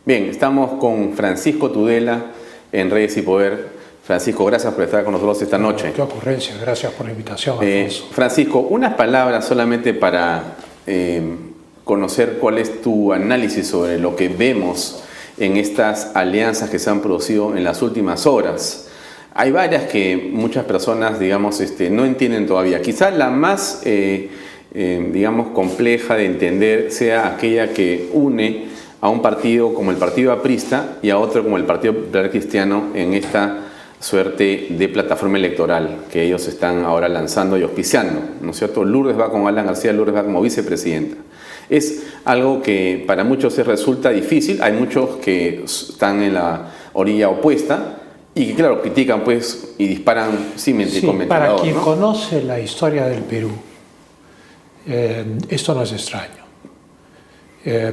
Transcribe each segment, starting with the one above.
Bien, estamos con Francisco Tudela en Redes y Poder. Francisco, gracias por estar con nosotros esta noche. Qué ocurrencia, gracias por la invitación, Alfonso. Francisco, unas palabras solamente para conocer cuál es tu análisis sobre lo que vemos en estas alianzas que se han producido en las últimas horas. Hay varias que muchas personas, digamos, no entienden todavía. Quizás la más, digamos, compleja de entender sea aquella que une a un partido como el Partido Aprista y a otro como el Partido Popular Cristiano en esta suerte de plataforma electoral que ellos están ahora lanzando y auspiciando, ¿no es cierto? Lourdes va con Alan García, Lourdes va como vicepresidenta. Es algo que para muchos les resulta difícil, hay muchos que están en la orilla opuesta y que, claro, critican pues y disparan címente con ventilador. Para quien ¿no? conoce la historia del Perú, esto no es extraño.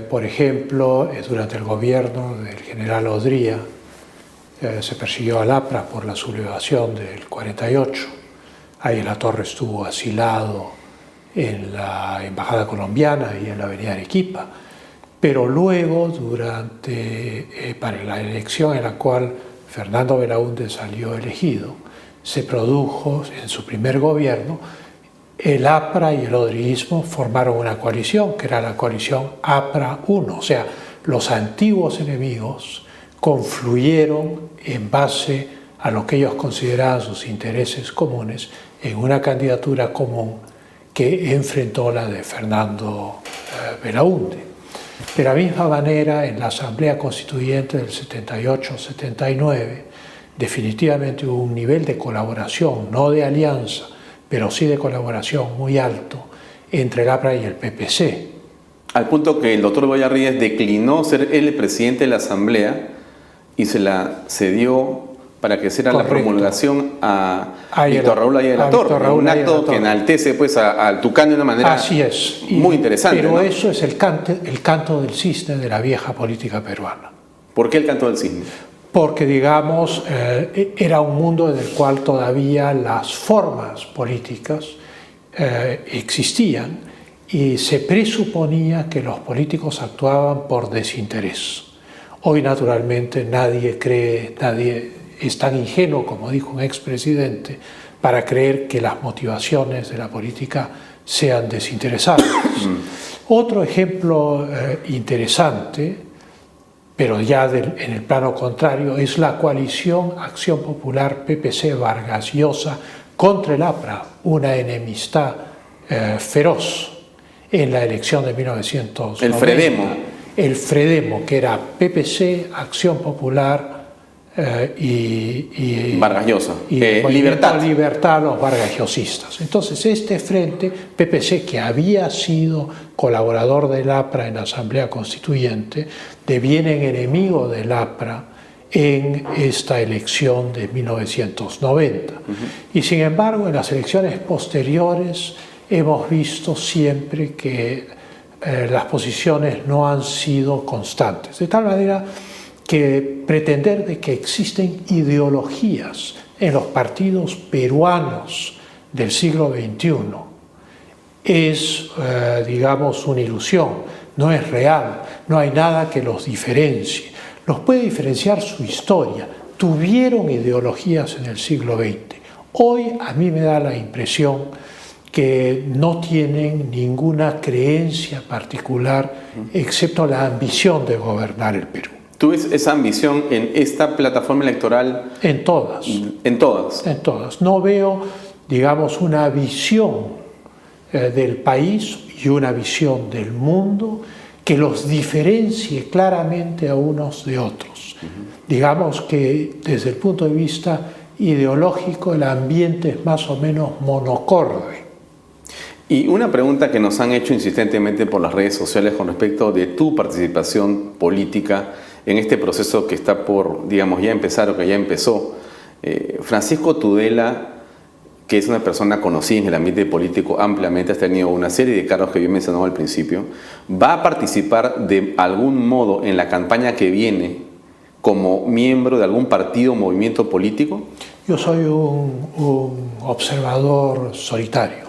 Por ejemplo, durante el gobierno del general Odría, se persiguió al APRA por la sublevación del 48. Ahí la Torre estuvo asilado en la Embajada Colombiana y en la Avenida Arequipa. Pero luego, para la elección en la cual Fernando Belaúnde salió elegido, se produjo en su primer gobierno, el APRA y el odriismo formaron una coalición, que era la coalición APRA-1, o sea, los antiguos enemigos confluyeron en base a lo que ellos consideraban sus intereses comunes en una candidatura común que enfrentó la de Fernando Belaúnde. De la misma manera, en la Asamblea Constituyente del 78-79, definitivamente hubo un nivel de colaboración, no de alianza, pero sí de colaboración muy alto entre el APRA y el PPC. Al punto que el doctor Boyarríez declinó ser él el presidente de la Asamblea y se la cedió para que sea la promulgación a Víctor Raúl Aya de la Torre, un acto que enaltece pues, al Tucán de una manera Así es. muy interesante. Pero ¿no? eso es el canto del cisne de la vieja política peruana. ¿Por qué el canto del cisne? Porque, digamos, era un mundo en el cual todavía las formas políticas existían y se presuponía que los políticos actuaban por desinterés. Hoy, naturalmente, nadie es tan ingenuo, como dijo un expresidente, para creer que las motivaciones de la política sean desinteresadas. Otro ejemplo interesante, pero ya en el plano contrario, es la coalición Acción Popular PPC-Vargas Llosa contra el APRA, una enemistad feroz en la elección de 1990. El Fredemo. El Fredemo, que era PPC, Acción Popular y Vargas Llosa. Y Libertad, los vargasllosistas. Entonces, este frente, PPC, que había sido colaborador del APRA en la Asamblea Constituyente, deviene enemigo del APRA en esta elección de 1990. Y sin embargo, en las elecciones posteriores hemos visto siempre que las posiciones no han sido constantes. De tal manera que pretender de que existen ideologías en los partidos peruanos del siglo XXI es, digamos, una ilusión, no es real, no hay nada que los diferencie. Los puede diferenciar su historia, tuvieron ideologías en el siglo XX. Hoy a mí me da la impresión que no tienen ninguna creencia particular excepto la ambición de gobernar el Perú. ¿Tú ves esa ambición en esta plataforma electoral? En todas. ¿En todas? En todas. No veo, digamos, una visión del país y una visión del mundo que los diferencie claramente a unos de otros. Digamos que desde el punto de vista ideológico el ambiente es más o menos monocorde. Y una pregunta que nos han hecho insistentemente por las redes sociales con respecto de tu participación política en este proceso que está por, digamos, ya empezar o que ya empezó. Francisco Tudela, que es una persona conocida en el ambiente político ampliamente, has tenido una serie de cargos que yo mencionaba al principio, ¿va a participar de algún modo en la campaña que viene como miembro de algún partido o movimiento político? Yo soy un observador solitario.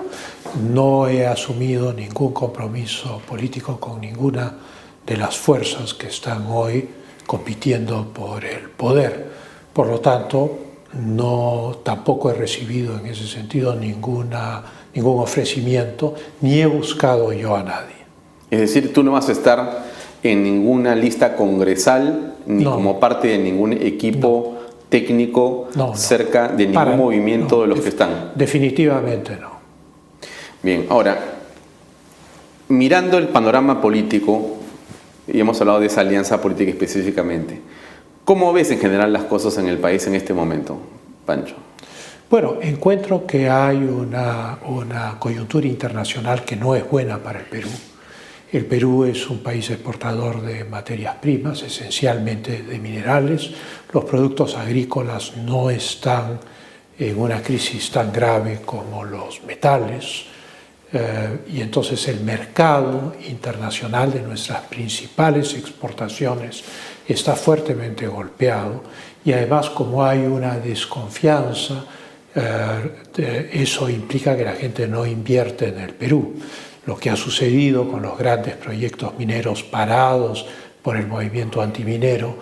No he asumido ningún compromiso político con ninguna de las fuerzas que están hoy compitiendo por el poder. Por lo tanto, tampoco he recibido en ese sentido ningún ofrecimiento, ni he buscado yo a nadie. Es decir, tú no vas a estar en ninguna lista congresal, ni como parte de ningún equipo técnico cerca de ningún movimiento de los que están. Definitivamente no. Bien, ahora, mirando el panorama político, y hemos hablado de esa alianza política específicamente, ¿cómo ves en general las cosas en el país en este momento, Pancho? Bueno, encuentro que hay una coyuntura internacional que no es buena para el Perú. El Perú es un país exportador de materias primas, esencialmente de minerales. Los productos agrícolas no están en una crisis tan grave como los metales. Y entonces el mercado internacional de nuestras principales exportaciones está fuertemente golpeado. Y además, como hay una desconfianza, eso implica que la gente no invierte en el Perú. Lo que ha sucedido con los grandes proyectos mineros parados por el movimiento antiminero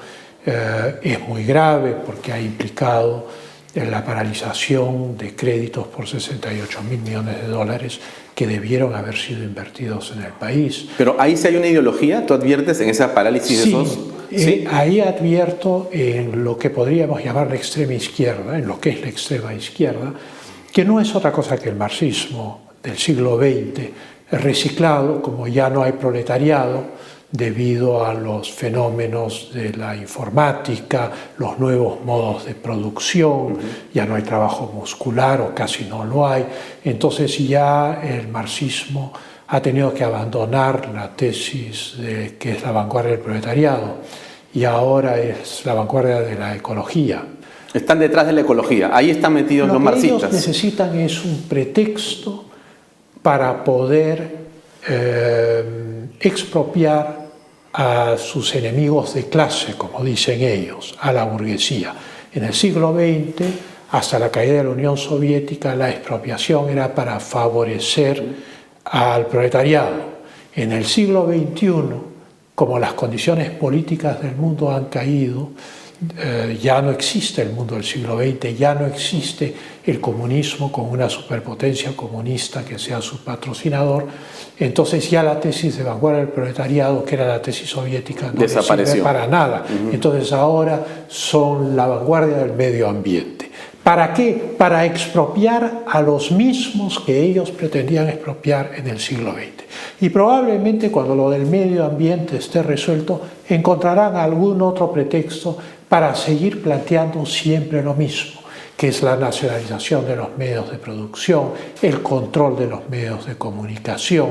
es muy grave porque ha implicado la paralización de créditos por 68.000 millones de dólares que debieron haber sido invertidos en el país. Pero ahí sí hay una ideología, ¿tú adviertes en esa parálisis de esos? Sí, ahí advierto en lo que podríamos llamar la extrema izquierda, en lo que es la extrema izquierda, que no es otra cosa que el marxismo del siglo XX, reciclado, como ya no hay proletariado debido a los fenómenos de la informática, los nuevos modos de producción, ya no hay trabajo muscular o casi no lo hay, entonces ya el marxismo ha tenido que abandonar la tesis de que es la vanguardia del proletariado y ahora es la vanguardia de la ecología. Están detrás de la ecología, ahí están metidos los marxistas. Lo que ellos necesitan es un pretexto para poder expropiar a sus enemigos de clase, como dicen ellos, a la burguesía. En el siglo XX, hasta la caída de la Unión Soviética, la expropiación era para favorecer al proletariado. En el siglo XXI, como las condiciones políticas del mundo han caído, ya no existe el mundo del siglo XX, ya no existe el comunismo con una superpotencia comunista que sea su patrocinador, entonces ya la tesis de vanguardia del proletariado, que era la tesis soviética, no sirve para nada. Entonces ahora son la vanguardia del medio ambiente. ¿Para qué? Para expropiar a los mismos que ellos pretendían expropiar en el siglo XX. Y probablemente cuando lo del medio ambiente esté resuelto, encontrarán algún otro pretexto para seguir planteando siempre lo mismo, que es la nacionalización de los medios de producción, el control de los medios de comunicación,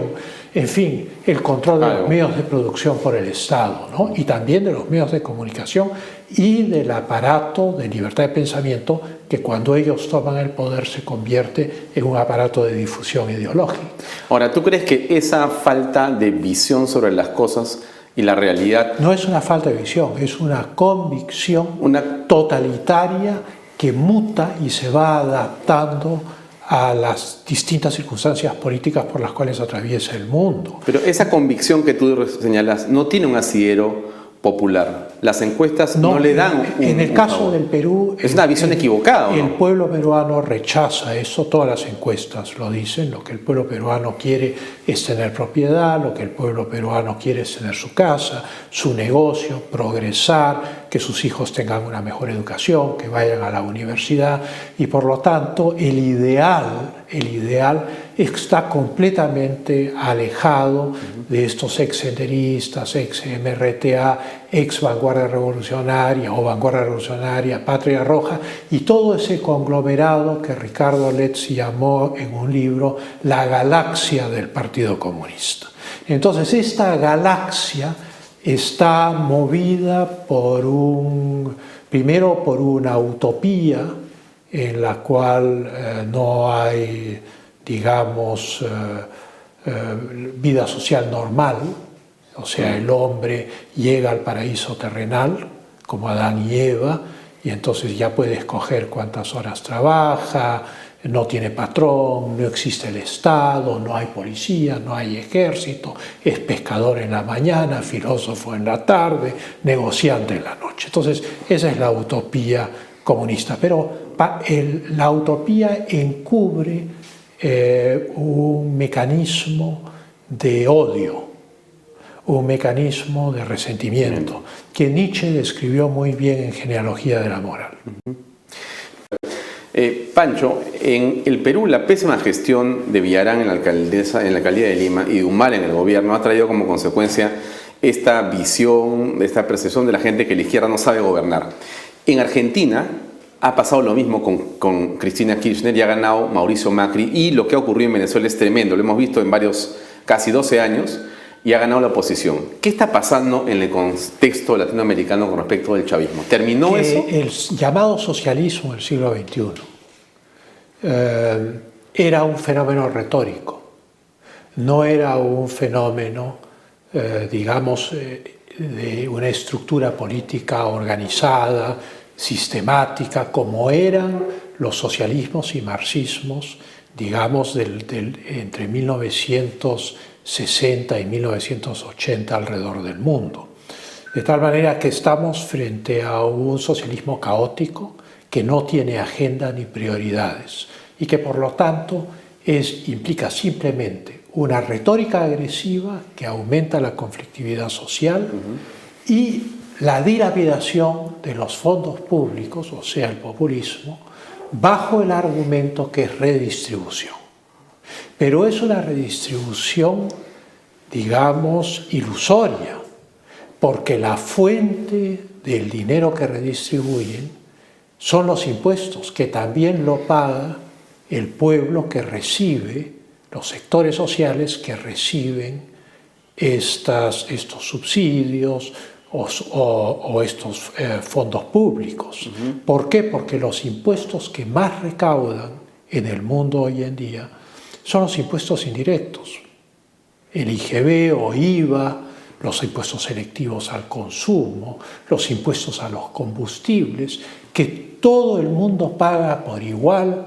en fin, el control de los medios de producción por el Estado, ¿no? Y también de los medios de comunicación y del aparato de libertad de pensamiento que cuando ellos toman el poder se convierte en un aparato de difusión ideológica. Ahora, ¿tú crees que esa falta de visión sobre las cosas y la realidad... No es una falta de visión, es una convicción totalitaria que muta y se va adaptando a las distintas circunstancias políticas por las cuales atraviesa el mundo. Pero esa convicción que tú señalas no tiene un asidero popular. Las encuestas no le dan en el caso del Perú es una visión equivocada, ¿no? El pueblo peruano rechaza eso, todas las encuestas lo dicen. Lo que el pueblo peruano quiere es tener propiedad, lo que el pueblo peruano quiere es tener su casa, su negocio, progresar, que sus hijos tengan una mejor educación, que vayan a la universidad, y por lo tanto el ideal está completamente alejado de estos ex-senderistas, ex-MRTA, ex-vanguardia revolucionaria o vanguardia revolucionaria, Patria Roja, y todo ese conglomerado que Ricardo Letts llamó en un libro la galaxia del Partido Comunista. Entonces esta galaxia está movida primero por una utopía en la cual no hay, digamos, vida social normal, o sea, el hombre llega al paraíso terrenal, como Adán y Eva, y entonces ya puede escoger cuántas horas trabaja, no tiene patrón, no existe el Estado, no hay policía, no hay ejército, es pescador en la mañana, filósofo en la tarde, negociante en la noche. Entonces, esa es la utopía comunista. Pero la utopía encubre un mecanismo de odio, un mecanismo de resentimiento, que Nietzsche describió muy bien en Genealogía de la Moral. Pancho, en el Perú la pésima gestión de Villarán en la alcaldía de Lima y de Humala en el gobierno ha traído como consecuencia esta visión, esta percepción de la gente que la izquierda no sabe gobernar. En Argentina ha pasado lo mismo con Cristina Kirchner y ha ganado Mauricio Macri, y lo que ha ocurrido en Venezuela es tremendo, lo hemos visto en casi 12 años, y ha ganado la oposición. ¿Qué está pasando en el contexto latinoamericano con respecto del chavismo? ¿Terminó eso? El llamado socialismo del siglo XXI era un fenómeno retórico, no era un fenómeno, digamos, de una estructura política organizada, sistemática, como eran los socialismos y marxismos, digamos, entre 1960 y 1980 alrededor del mundo. De tal manera que estamos frente a un socialismo caótico que no tiene agenda ni prioridades y que por lo tanto implica simplemente una retórica agresiva que aumenta la conflictividad social y la dilapidación de los fondos públicos, o sea, el populismo, bajo el argumento que es redistribución. Pero es una redistribución, digamos, ilusoria, porque la fuente del dinero que redistribuyen son los impuestos, que también lo paga el pueblo que recibe, los sectores sociales que reciben estos subsidios o estos fondos públicos. ¿Por qué? Porque los impuestos que más recaudan en el mundo hoy en día son los impuestos indirectos. El IGB o IVA, los impuestos selectivos al consumo, los impuestos a los combustibles, que todo el mundo paga por igual,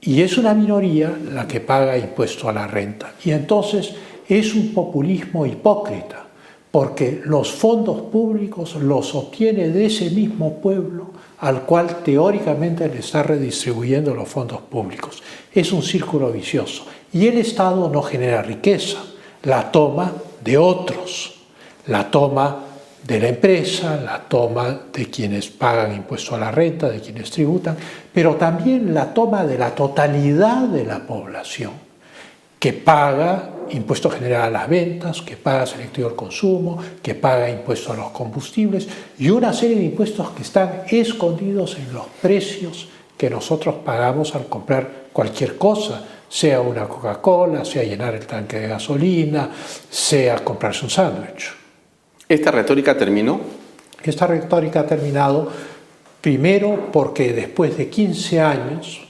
y es una minoría la que paga impuesto a la renta. Y entonces es un populismo hipócrita, porque los fondos públicos los obtiene de ese mismo pueblo al cual teóricamente le está redistribuyendo los fondos públicos. Es un círculo vicioso. Y el Estado no genera riqueza, la toma de otros, la toma de la empresa, la toma de quienes pagan impuesto a la renta, de quienes tributan, pero también la toma de la totalidad de la población, que paga impuesto general a las ventas, que paga selectivo al consumo, que paga impuesto a los combustibles y una serie de impuestos que están escondidos en los precios que nosotros pagamos al comprar cualquier cosa, sea una Coca-Cola, sea llenar el tanque de gasolina, sea comprarse un sándwich. ¿Esta retórica terminó? Esta retórica ha terminado primero porque después de 15 años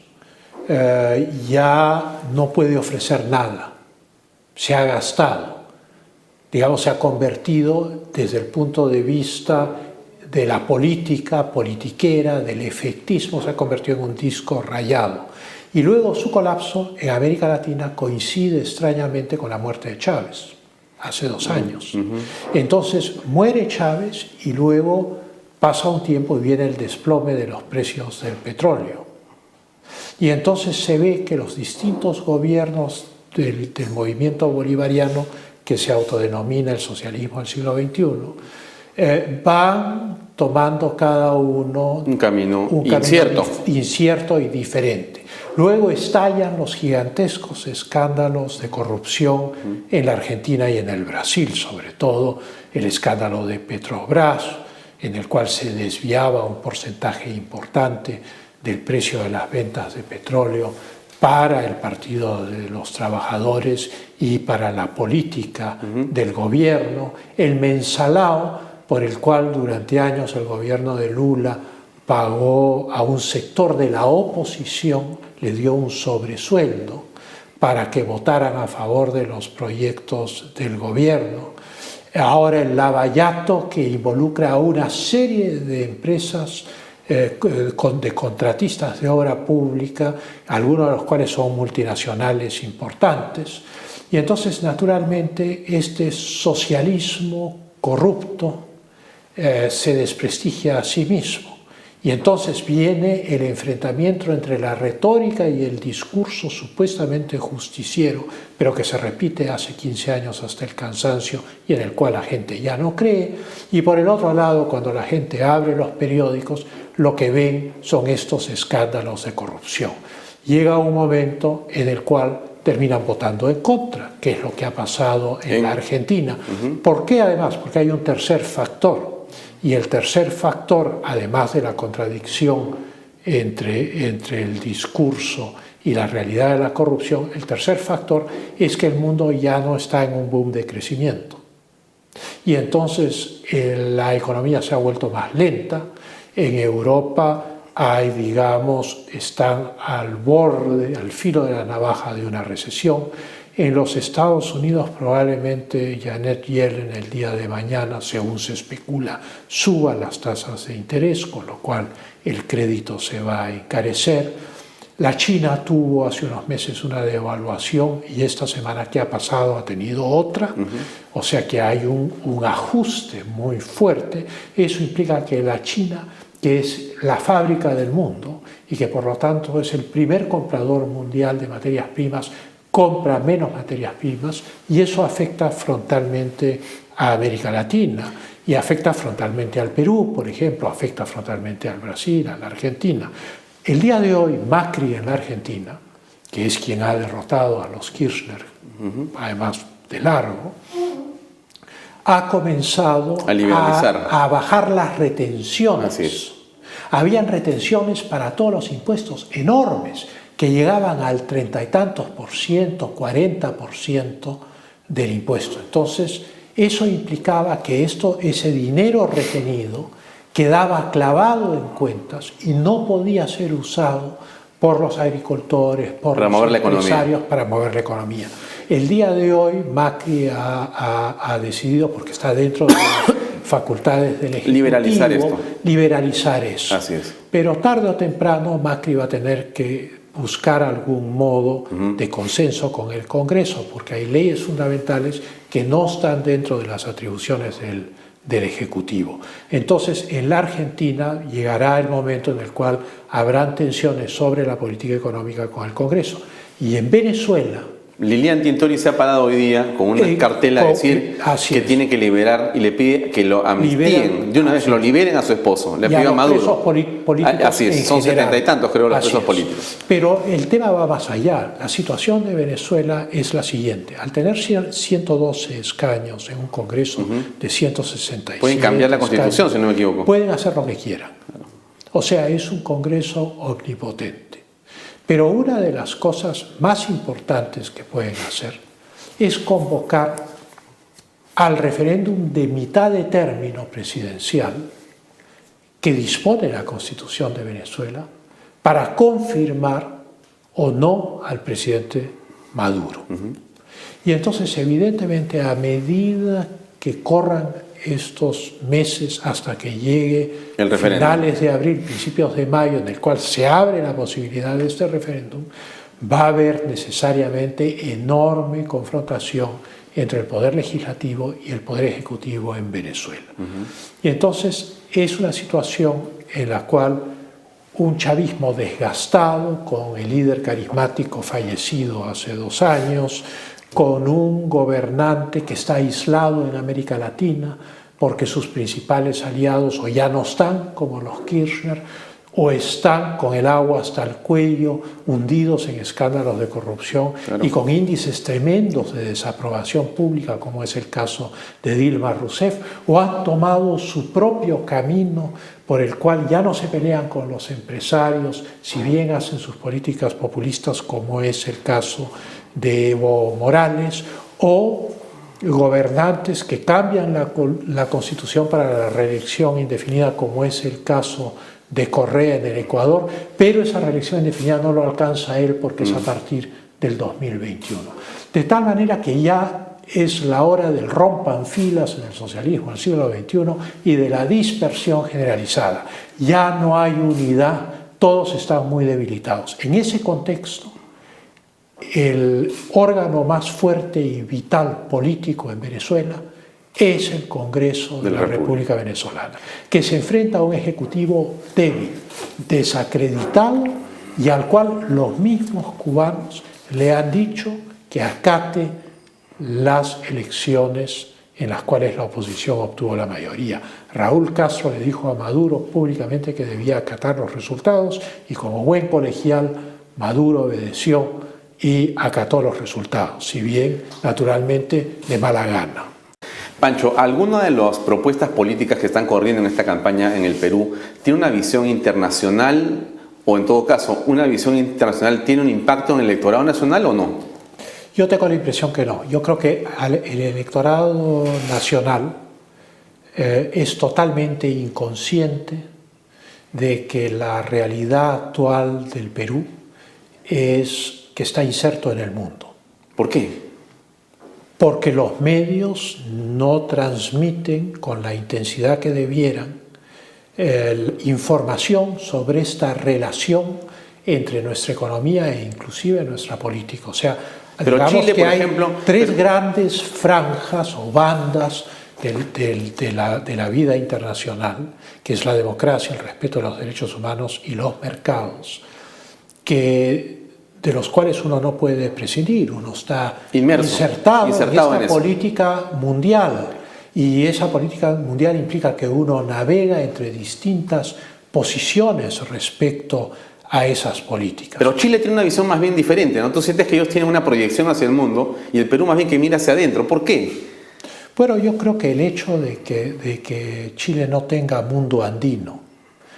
ya no puede ofrecer nada. Se ha gastado, digamos, se ha convertido desde el punto de vista de la política, politiquera, del efectismo, se ha convertido en un disco rayado. Y luego su colapso en América Latina coincide extrañamente con la muerte de Chávez, hace 2 años. Entonces muere Chávez y luego pasa un tiempo y viene el desplome de los precios del petróleo. Y entonces se ve que los distintos gobiernos del movimiento bolivariano, que se autodenomina el socialismo del siglo XXI, van tomando cada uno un camino incierto y diferente. Luego estallan los gigantescos escándalos de corrupción en la Argentina y en el Brasil, sobre todo el escándalo de Petrobras, en el cual se desviaba un porcentaje importante del precio de las ventas de petróleo para el Partido de los Trabajadores y para la política del gobierno, el mensalao por el cual durante años el gobierno de Lula pagó a un sector de la oposición, le dio un sobresueldo para que votaran a favor de los proyectos del gobierno. Ahora el lavallato que involucra a una serie de empresas de contratistas de obra pública, algunos de los cuales son multinacionales importantes. Y entonces, naturalmente, este socialismo corrupto se desprestigia a sí mismo. Y entonces viene el enfrentamiento entre la retórica y el discurso supuestamente justiciero, pero que se repite hace 15 años hasta el cansancio y en el cual la gente ya no cree. Y por el otro lado, cuando la gente abre los periódicos, lo que ven son estos escándalos de corrupción. Llega un momento en el cual terminan votando en contra, que es lo que ha pasado en la Argentina. ¿Por qué además? Porque hay un tercer factor. Y el tercer factor, además de la contradicción entre el discurso y la realidad de la corrupción, el tercer factor es que el mundo ya no está en un boom de crecimiento. Y entonces la economía se ha vuelto más lenta. En Europa hay, digamos, están al borde, al filo de la navaja de una recesión. En los Estados Unidos probablemente Janet Yellen el día de mañana, según se especula, suba las tasas de interés, con lo cual el crédito se va a encarecer. La China tuvo hace unos meses una devaluación y esta semana que ha pasado ha tenido otra, o sea que hay un ajuste muy fuerte. Eso implica que la China, que es la fábrica del mundo y que por lo tanto es el primer comprador mundial de materias primas, compra menos materias primas y eso afecta frontalmente a América Latina y afecta frontalmente al Perú, por ejemplo, afecta frontalmente al Brasil, a la Argentina. El día de hoy, Macri en la Argentina, que es quien ha derrotado a los Kirchner, además de largo, ha comenzado a bajar las retenciones. Así es. Habían retenciones para todos los impuestos enormes, que llegaban al 30 y tantos por ciento, 40% del impuesto. Entonces, eso implicaba que ese dinero retenido quedaba clavado en cuentas y no podía ser usado por los agricultores, por los empresarios para mover la economía. El día de hoy, Macri ha decidido, porque está dentro de las facultades del Ejecutivo, liberalizar eso. Así es. Pero tarde o temprano, Macri va a tener que buscar algún modo de consenso con el Congreso, porque hay leyes fundamentales que no están dentro de las atribuciones del Ejecutivo. Entonces, en la Argentina llegará el momento en el cual habrán tensiones sobre la política económica con el Congreso. Y en Venezuela, Lilian Tintori se ha parado hoy día con una cartela a decir que tiene que liberar y le pide que lo amnistíen, de una vez lo liberen a su esposo, le pidió a Maduro. Políticos así es, son 70 y tantos creo los presos políticos. Pero el tema va más allá. La situación de Venezuela es la siguiente. Al tener 112 escaños en un Congreso de 167 pueden cambiar la Constitución, si no me equivoco. Pueden hacer lo que quieran. O sea, es un Congreso omnipotente. Pero una de las cosas más importantes que pueden hacer es convocar al referéndum de mitad de término presidencial que dispone la Constitución de Venezuela para confirmar o no al presidente Maduro. Y entonces, evidentemente, a medida que corran estos meses hasta que llegue finales de abril, principios de mayo, en el cual se abre la posibilidad de este referéndum, va a haber necesariamente enorme confrontación entre el Poder Legislativo y el Poder Ejecutivo en Venezuela. Y entonces es una situación en la cual un chavismo desgastado, con el líder carismático fallecido hace 2 años, con un gobernante que está aislado en América Latina porque sus principales aliados o ya no están, como los Kirchner, o están con el agua hasta el cuello, hundidos en escándalos de corrupción y con índices tremendos de desaprobación pública, como es el caso de Dilma Rousseff, o han tomado su propio camino por el cual ya no se pelean con los empresarios, si bien hacen sus políticas populistas, como es el caso de Evo Morales, o gobernantes que cambian la Constitución para la reelección indefinida, como es el caso de Correa en el Ecuador, pero esa reelección indefinida no lo alcanza él porque es a partir del 2021. De tal manera que ya es la hora del rompan filas en el socialismo del siglo XXI y de la dispersión generalizada. Ya no hay unidad, todos están muy debilitados. En ese contexto, el órgano más fuerte y vital político en Venezuela es el Congreso de la República Venezolana, que se enfrenta a un ejecutivo débil, desacreditado y al cual los mismos cubanos le han dicho que acate las elecciones en las cuales la oposición obtuvo la mayoría. Raúl Castro le dijo a Maduro públicamente que debía acatar los resultados y como buen colegial Maduro obedeció y acató los resultados, si bien naturalmente de mala gana. Pancho, ¿alguna de las propuestas políticas que están corriendo en esta campaña en el Perú tiene una visión internacional o en todo caso una visión internacional tiene un impacto en el electorado nacional o no? Yo tengo la impresión que no. Yo creo que el electorado nacional es totalmente inconsciente de que la realidad actual del Perú es que está inserto en el mundo. ¿Por qué? Porque los medios no transmiten con la intensidad que debieran información sobre esta relación entre nuestra economía e inclusive nuestra política. O sea, pero digamos Chile, que por hay ejemplo, tres grandes franjas o bandas de la vida internacional, que es la democracia, el respeto a los derechos humanos y los mercados, de los cuales uno no puede prescindir, uno está insertado en esta política mundial, y esa política mundial implica que uno navega entre distintas posiciones respecto a esas políticas. Pero Chile tiene una visión más bien diferente, ¿no? Tú sientes que ellos tienen una proyección hacia el mundo y el Perú más bien que mira hacia adentro. ¿Por qué? Bueno, yo creo que el hecho de que Chile no tenga mundo andino,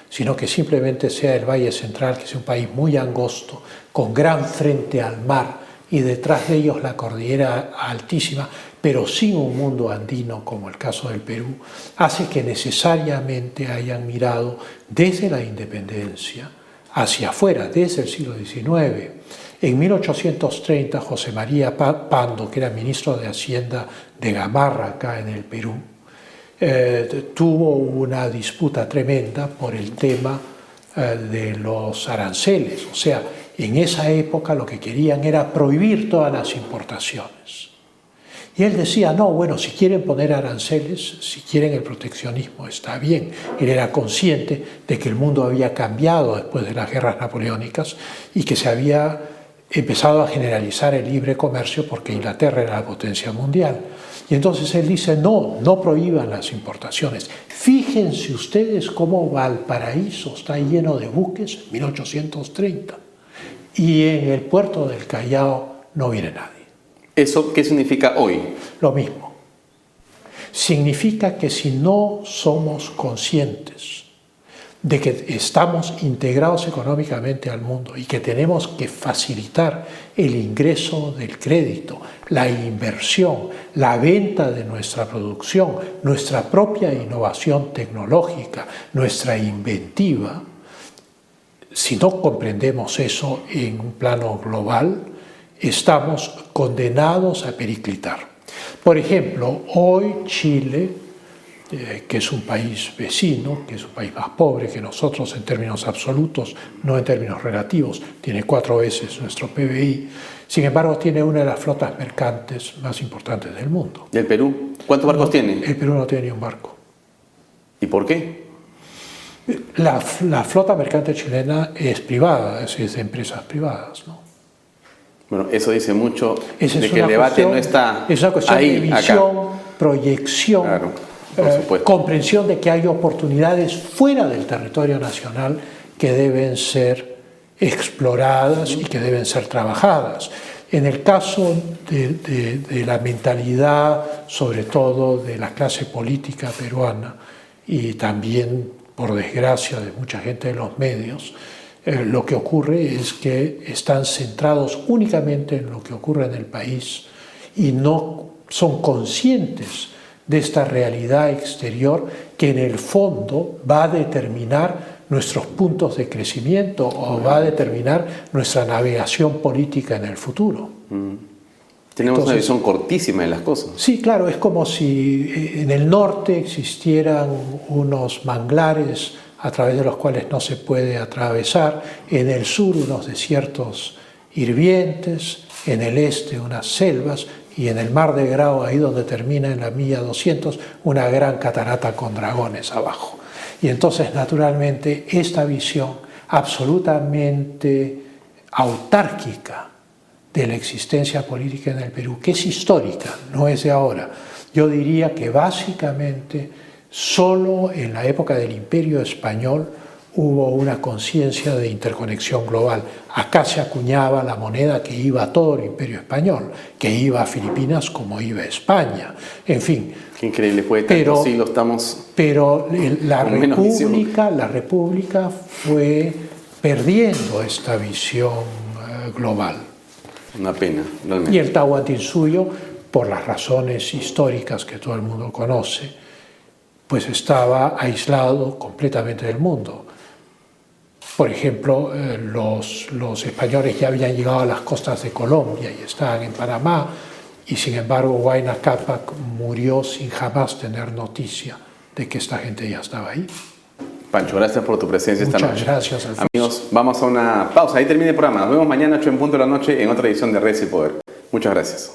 sino que simplemente sea el Valle Central, que es un país muy angosto, con gran frente al mar y detrás de ellos la cordillera altísima, pero sin un mundo andino como el caso del Perú, hace que necesariamente hayan mirado desde la independencia hacia afuera, desde el siglo XIX. En 1830, José María Pando, que era ministro de Hacienda de Gamarra, acá en el Perú, tuvo una disputa tremenda por el tema de los aranceles. O sea, en esa época lo que querían era prohibir todas las importaciones. Y él decía, no, bueno, si quieren poner aranceles, si quieren el proteccionismo, está bien. Él era consciente de que el mundo había cambiado después de las guerras napoleónicas y que se había empezado a generalizar el libre comercio porque Inglaterra era la potencia mundial. Y entonces él dice, no, no prohíban las importaciones. Fíjense ustedes cómo Valparaíso está lleno de buques en 1830 y en el puerto del Callao no viene nadie. ¿Eso qué significa hoy? Lo mismo. Significa que si no somos conscientes de que estamos integrados económicamente al mundo y que tenemos que facilitar el ingreso del crédito, la inversión, la venta de nuestra producción, nuestra propia innovación tecnológica, nuestra inventiva, si no comprendemos eso en un plano global, estamos condenados a periclitar. Por ejemplo, hoy Chile, que es un país vecino, que es un país más pobre que nosotros en términos absolutos, no en términos relativos, tiene 4 veces nuestro PBI, sin embargo tiene una de las flotas mercantes más importantes del mundo. ¿Y el Perú? ¿Cuántos barcos tiene? El Perú no tiene ni un barco. ¿Y por qué? La flota mercante chilena es privada, es de empresas privadas, ¿no? Bueno, eso dice mucho de que el debate cuestión, no está es una cuestión ahí, de visión, acá. Proyección, Claro, por supuesto. comprensión de que hay oportunidades fuera del territorio nacional que deben ser exploradas y que deben ser trabajadas. En el caso de la mentalidad, sobre todo de la clase política peruana y también, por desgracia, de mucha gente de los medios, lo que ocurre es que están centrados únicamente en lo que ocurre en el país y no son conscientes de esta realidad exterior que en el fondo va a determinar nuestros puntos de crecimiento o va a determinar nuestra navegación política en el futuro. Tenemos una Entonces, visión cortísima de las cosas. sí, claro, es como si en el norte existieran unos manglares a través de los cuales no se puede atravesar, en el sur unos desiertos hirvientes, en el este unas selvas y en el mar de Grao, ahí donde termina en la milla 200, una gran catarata con dragones abajo. Y entonces, naturalmente, esta visión absolutamente autárquica de la existencia política en el Perú, que es histórica, no es de ahora. Yo diría que básicamente solo en la época del Imperio Español hubo una conciencia de interconexión global. Acá se acuñaba la moneda que iba a todo el Imperio Español, que iba a Filipinas como iba a España, en fin. Qué increíble, después de tantos siglos estamos... Pero la con menos visión. República fue perdiendo esta visión global. Una pena, realmente. Y el Tahuantinsuyo, por las razones históricas que todo el mundo conoce, pues estaba aislado completamente del mundo. Por ejemplo, los españoles ya habían llegado a las costas de Colombia y estaban en Panamá, y sin embargo Huayna Cápac murió sin jamás tener noticia de que esta gente ya estaba ahí. Pancho, gracias por tu presencia esta noche. Muchas gracias, Alfonso. Amigos, vamos a una pausa. Ahí termina el programa. Nos vemos mañana 8 en punto de la noche en otra edición de Redes y Poder. Muchas gracias.